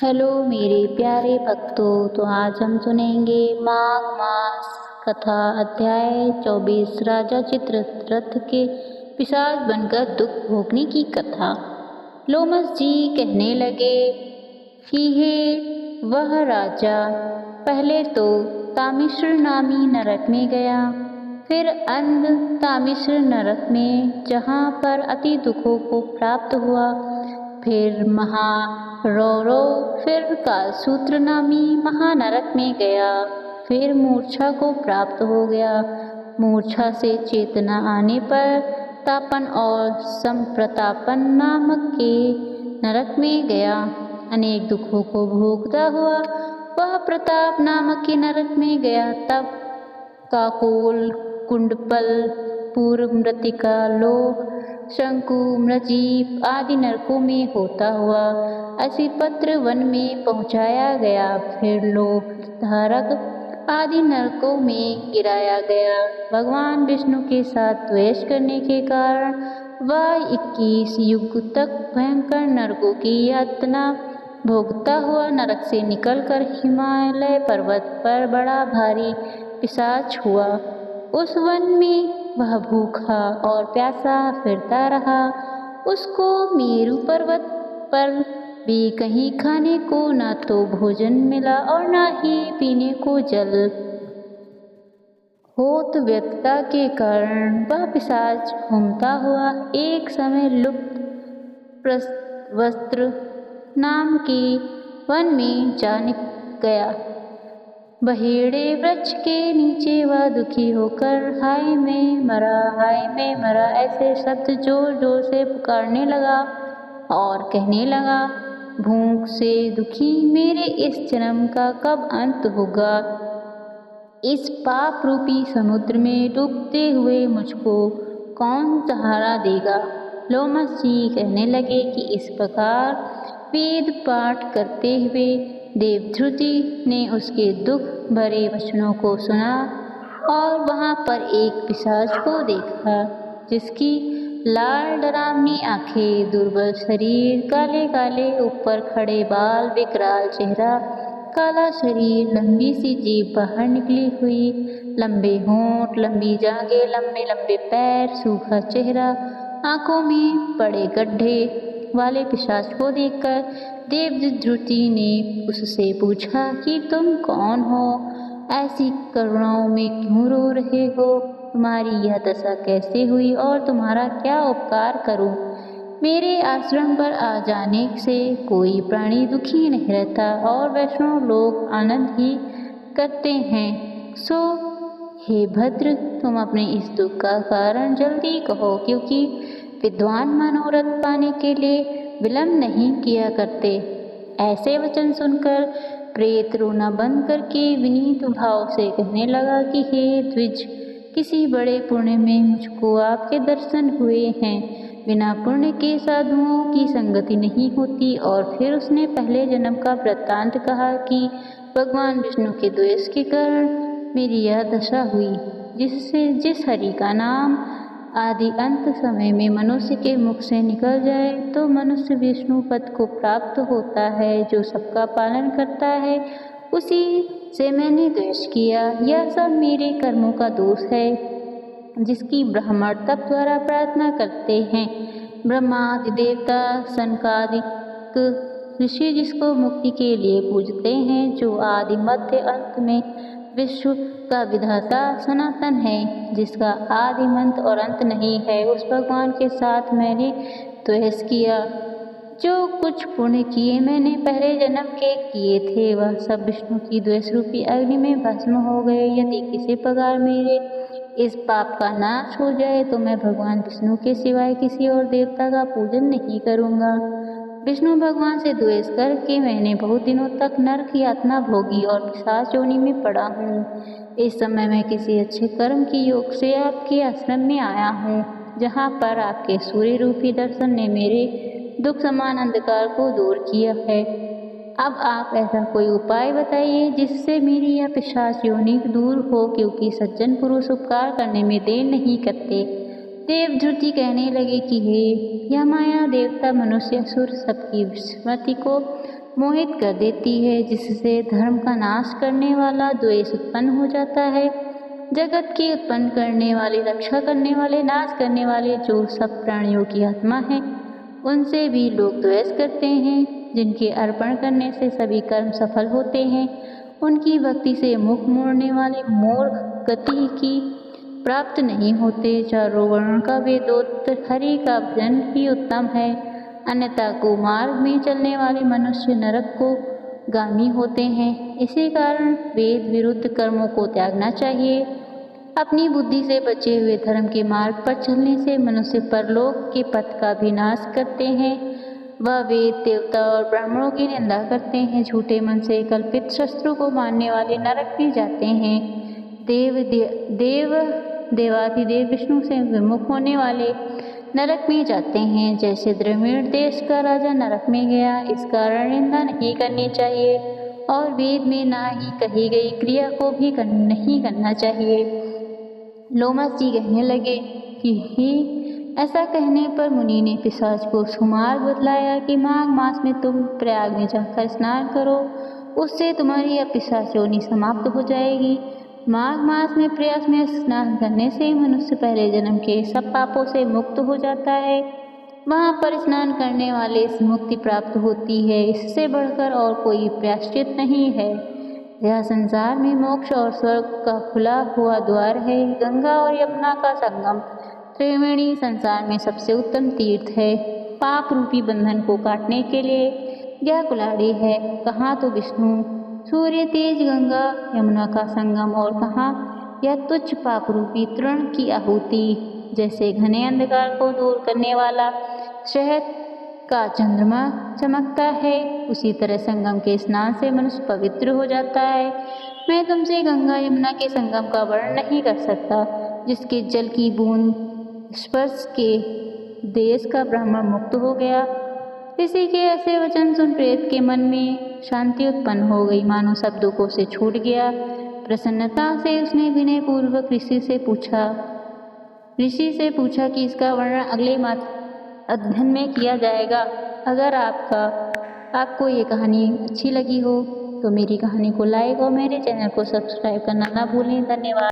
Hello मेरे प्यारे भक्तों, तो आज हम सुनेंगे माघ मास कथा अध्याय 24 राजा चित्ररथ के पिशाच बनकर दुख भोगने की कथा। लोमस जी कहने लगे कि हे वह राजा पहले तो तामिश्र नामी नरक में गया, फिर अंध तामिश्र नरक में जहाँ पर अति दुखों को प्राप्त हुआ, फिर महारौरव, फिर कालसूत्र नामी महानरक में गया, फिर मूर्छा को प्राप्त हो गया। मूर्छा से चेतना आने पर तापन और संप्रतापन नामक के नरक में गया। अनेक दुखों को भोगता हुआ वह प्रताप नामक के नरक में गया। तब काकोल, कुंडपल, पूर्व मृतिका लोक, शंकु, मृजीप आदि नरकों में होता हुआ असिपत्र वन में पहुँचाया गया। फिर लोक धारक आदि नरकों में गिराया गया। भगवान विष्णु के साथ द्वेष करने के कारण वह 21 युग तक भयंकर नरकों की यातना भोगता हुआ नरक से निकलकर हिमालय पर्वत पर बड़ा भारी पिशाच हुआ। उस वन में वह भूखा और प्यासा फिरता रहा। उसको मेरु पर्वत पर भी कहीं खाने को न तो भोजन मिला और न ही पीने को जल। होत व्यक्ता के कारण वह पिशाच घूमता हुआ एक समय लुप्त वस्त्र नाम के वन में जा गया। बहेड़े वृक्ष के नीचे वह दुखी होकर हाय मैं मरा ऐसे शब्द जोर जोर से पुकारने लगा और कहने लगा, भूख से दुखी मेरे इस जन्म का कब अंत होगा। इस पाप रूपी समुद्र में डूबते हुए मुझको कौन सहारा देगा। लोमस जी कहने लगे कि इस प्रकार वेद पाठ करते हुए देवध्रुति ने उसके दुख भरे वचनों को सुना और वहाँ पर एक पिशाच को देखा, जिसकी लाल डरावनी आंखें, दुर्बल शरीर, काले काले ऊपर खड़े बाल, विकराल चेहरा, काला शरीर, लंबी सी जीभ बाहर निकली हुई, लंबे होंठ, लंबी जांघें, लंबे लंबे पैर, सूखा चेहरा, आंखों में बड़े गड्ढे वाले पिशाच को देखकर देवध्रुति ने उससे पूछा कि तुम कौन हो, ऐसी करुणाओं में क्यों रो रहे हो, तुम्हारी यह दशा कैसे हुई और तुम्हारा क्या उपकार करूं। मेरे आश्रम पर आ जाने से कोई प्राणी दुखी नहीं रहता और वैष्णव लोग आनंद ही करते हैं। सो हे भद्र, तुम अपने इस दुख का कारण जल्दी कहो, क्योंकि विद्वान मनोरथ पाने के लिए विलंब नहीं किया करते। ऐसे वचन सुनकर प्रेत रोना बंद करके विनीत भाव से कहने लगा कि हे द्विज, किसी बड़े पुण्य में मुझको आपके दर्शन हुए हैं। बिना पुण्य के साधुओं की संगति नहीं होती। और फिर उसने पहले जन्म का वृत्तांत कहा कि भगवान विष्णु के द्वेष के कारण मेरी यह दशा हुई, जिस हरि का नाम आदि अंत समय में मनुष्य के मुख से निकल जाए तो मनुष्य विष्णु पद को प्राप्त होता है। जो सबका पालन करता है उसी से मैंने द्वेष किया। यह सब मेरे कर्मों का दोष है, जिसकी ब्राह्मण तप द्वारा प्रार्थना करते हैं। ब्रह्मादि देवता, सनकादिक ऋषि जिसको मुक्ति के लिए पूजते हैं, जो आदि मध्य अंत में विश्व का विधाता सनातन है, जिसका आदि अंत और अंत नहीं है, उस भगवान के साथ मैंने द्वेष किया। जो कुछ पुण्य किए मैंने पहले जन्म के किए थे, वह सब विष्णु की द्वेष रूपी अग्नि में भस्म हो गए। यदि किसी प्रकार मेरे इस पाप का नाश हो जाए तो मैं भगवान विष्णु के सिवाय किसी और देवता का पूजन नहीं करूँगा। विष्णु भगवान से द्वेष करके मैंने बहुत दिनों तक नरक यातना भोगी और पिशाच योनि में पड़ा हूँ। इस समय मैं किसी अच्छे कर्म की योग से आपके आश्रम में आया हूँ, जहाँ पर आपके सूर्य रूपी दर्शन ने मेरे दुख समान अंधकार को दूर किया है। अब आप ऐसा कोई उपाय बताइए जिससे मेरी यह पिशाच योनि दूर हो, क्योंकि सज्जन पुरुष उपकार करने में देर नहीं करते। देवध्रुति कहने लगे कि हे यह माया, देवता, मनुष्य, असुर सबकी स्मृति को मोहित कर देती है, जिससे धर्म का नाश करने वाला द्वेष उत्पन्न हो जाता है। जगत की उत्पन्न करने वाले, रक्षा करने वाले, नाश करने वाले जो सब प्राणियों की आत्मा है, उनसे भी लोग द्वेष करते हैं। जिनके अर्पण करने से सभी कर्म सफल होते हैं, उनकी भक्ति से मुख मोड़ने वाले मूर्ख गति की प्राप्त नहीं होते। चारों वर्ण का वेदोक्त हरि का भजन ही उत्तम है, अन्यथा को मार्ग में चलने वाले मनुष्य नरक को गामी होते हैं। इसी कारण वेद विरुद्ध कर्मों को त्यागना चाहिए। अपनी बुद्धि से बचे हुए धर्म के मार्ग पर चलने से मनुष्य परलोक के पथ का भी नाश करते हैं। वह वेद, देवता और ब्राह्मणों की निंदा करते हैं। झूठे मन से कल्पित शस्त्रों को मानने वाले नरक में जाते हैं। देवाधिदेव विष्णु से विमुख होने वाले नरक में जाते हैं। जैसे द्रविड़ देश का राजा नरक में गया। इस कारण निंदा नहीं करनी चाहिए और वेद में ना ही कही गई क्रिया को भी नहीं करना चाहिए। लोमस जी कहने लगे कि ही ऐसा कहने पर मुनि ने पिशाच को सुमार्ग बतलाया कि माघ मास में तुम प्रयाग में जाकर स्नान करो, उससे तुम्हारी यह पिशाच योनि समाप्त हो जाएगी। माघ मास में प्रयाग में स्नान करने से मनुष्य पहले जन्म के सब पापों से मुक्त हो जाता है। वहाँ पर स्नान करने वाले से मुक्ति प्राप्त होती है। इससे बढ़कर और कोई प्रायश्चित नहीं है। यह संसार में मोक्ष और स्वर्ग का खुला हुआ द्वार है। गंगा और यमुना का संगम त्रिवेणी संसार में सबसे उत्तम तीर्थ है। पाप रूपी बंधन को काटने के लिए यह कुल्हाड़ी है। कहाँ तो विष्णु, सूर्य, तेज, गंगा, यमुना का संगम, और कहाँ यह तुच्छ पाप रूपी तृण की आहुति। जैसे घने अंधकार को दूर करने वाला शहद का चंद्रमा चमकता है, उसी तरह संगम के स्नान से मनुष्य पवित्र हो जाता है। मैं तुमसे गंगा यमुना के संगम का वर्णन नहीं कर सकता, जिसके जल की बूंद स्पर्श के देश का ब्राह्मण मुक्त हो गया। ऋषि के ऐसे वचन सुन प्रेत के मन में शांति उत्पन्न हो गई, मानो सब दुखों से छूट गया। प्रसन्नता से उसने विनय पूर्वक ऋषि से पूछा कि इसका वर्णन अगले अध्ययन में किया जाएगा। अगर आपको ये कहानी अच्छी लगी हो तो मेरी कहानी को लाइक और मेरे चैनल को सब्सक्राइब करना ना भूलें। धन्यवाद।